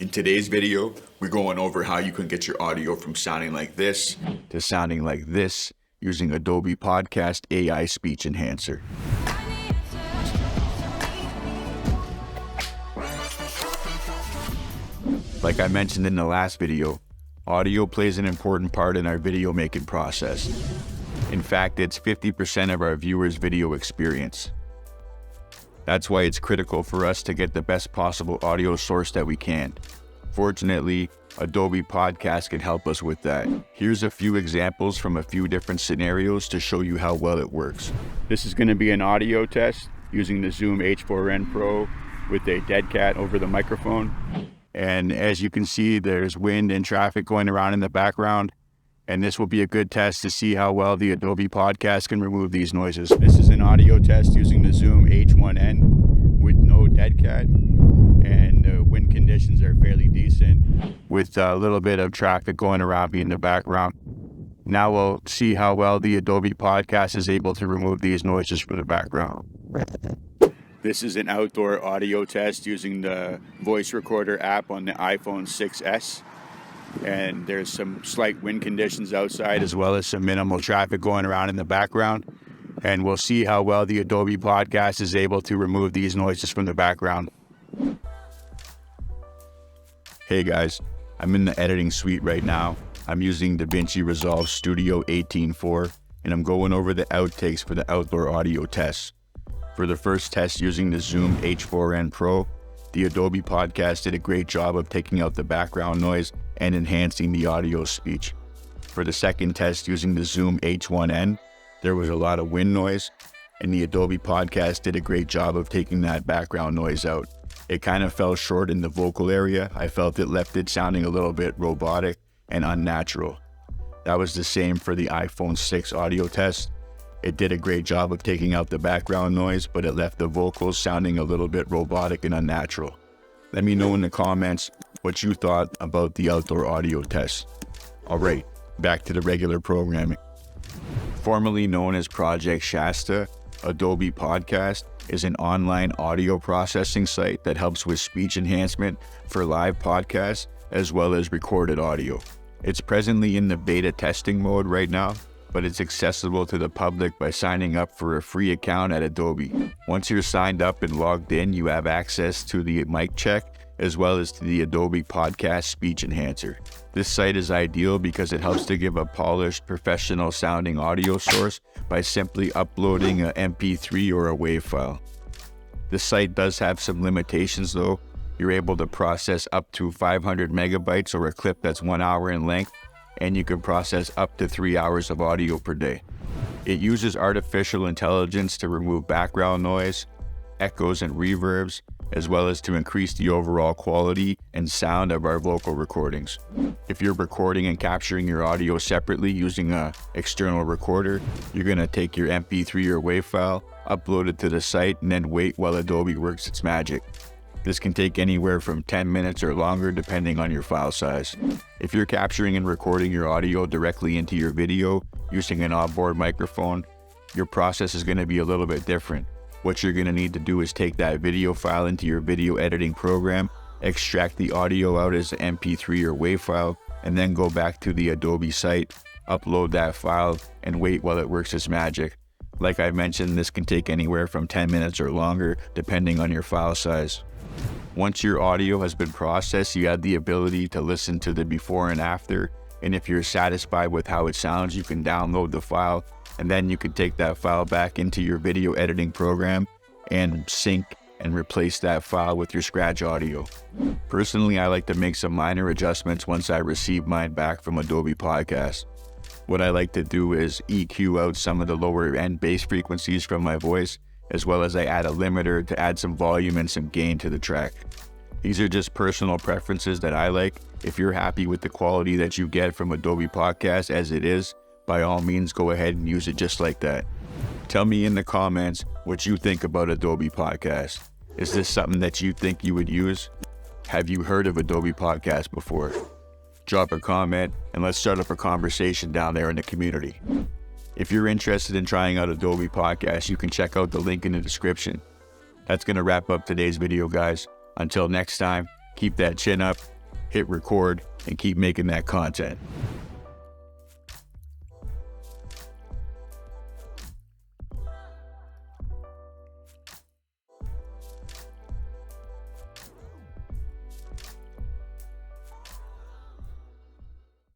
In today's video, we're going over how you can get your audio from sounding like this to sounding like this using Adobe Podcast AI Speech Enhancer. Like I mentioned in the last video, audio plays an important part in our video making process. In fact, it's 50% of our viewers' video experience. That's why it's critical for us to get the best possible audio source that we can. Fortunately, Adobe Podcast can help us with that. Here's a few examples from a few different scenarios to show you how well it works. This is going to be an audio test using the Zoom H4n Pro with a dead cat over the microphone. And as you can see, there's wind and traffic going around in the background. And this will be a good test to see how well the Adobe Podcast can remove these noises. This is an audio test using the Zoom H1n with no dead cat. And the wind conditions are fairly decent with a little bit of traffic going around me in the background. Now we'll see how well the Adobe Podcast is able to remove these noises from the background. This is an outdoor audio test using the voice recorder app on the iPhone 6s. And there's some slight wind conditions outside as well as some minimal traffic going around in the background. And we'll see how well the Adobe Podcast is able to remove these noises from the background. Hey guys, I'm in the editing suite right now. I'm using DaVinci Resolve Studio 18.4 and I'm going over the outtakes for the outdoor audio tests. For the first test using the Zoom H4n Pro, the Adobe Podcast did a great job of taking out the background noise and enhancing the audio speech. For the second test using the Zoom H1n, there was a lot of wind noise, and the Adobe Podcast did a great job of taking that background noise out. It kind of fell short in the vocal area. I felt it left it sounding a little bit robotic and unnatural. That was the same for the iPhone 6 audio test. It did a great job of taking out the background noise, but it left the vocals sounding a little bit robotic and unnatural. Let me know in the comments what you thought about the outdoor audio test. Alright, back to the regular programming. Formerly known as Project Shasta, Adobe Podcast is an online audio processing site that helps with speech enhancement for live podcasts as well as recorded audio. It's presently in the beta testing mode right now, but it's accessible to the public by signing up for a free account at Adobe. Once you're signed up and logged in, you have access to the mic check as well as to the Adobe Podcast Speech Enhancer. This site is ideal because it helps to give a polished, professional sounding audio source by simply uploading an MP3 or a WAV file. This site does have some limitations though. You're able to process up to 500 megabytes or a clip that's 1 hour in length, and you can process up to 3 hours of audio per day. It uses artificial intelligence to remove background noise, echoes and reverbs, as well as to increase the overall quality and sound of our vocal recordings. If you're recording and capturing your audio separately using an external recorder, you're going to take your MP3 or WAV file, upload it to the site, and then wait while Adobe works its magic. This can take anywhere from 10 minutes or longer depending on your file size. If you're capturing and recording your audio directly into your video using an onboard microphone, your process is going to be a little bit different. What you're going to need to do is take that video file into your video editing program, extract the audio out as an MP3 or WAV file, and then go back to the Adobe site, upload that file, and wait while it works its magic. Like I mentioned, this can take anywhere from 10 minutes or longer depending on your file size. Once your audio has been processed, you have the ability to listen to the before and after, and if you're satisfied with how it sounds, you can download the file, and then you can take that file back into your video editing program and sync and replace that file with your scratch audio. Personally, I like to make some minor adjustments once I receive mine back from Adobe Podcast. What I like to do is EQ out some of the lower end bass frequencies from my voice, as well as I add a limiter to add some volume and some gain to the track. These are just personal preferences that I like. If you're happy with the quality that you get from Adobe Podcast as it is, by all means go ahead and use it just like that. Tell me in the comments what you think about Adobe Podcast. Is this something that you think you would use? Have you heard of Adobe Podcast before? Drop a comment and let's start up a conversation down there in the community. If you're interested in trying out Adobe Podcast, you can check out the link in the description. That's going to wrap up today's video, guys. Until next time, keep that chin up hit record, and keep making that content.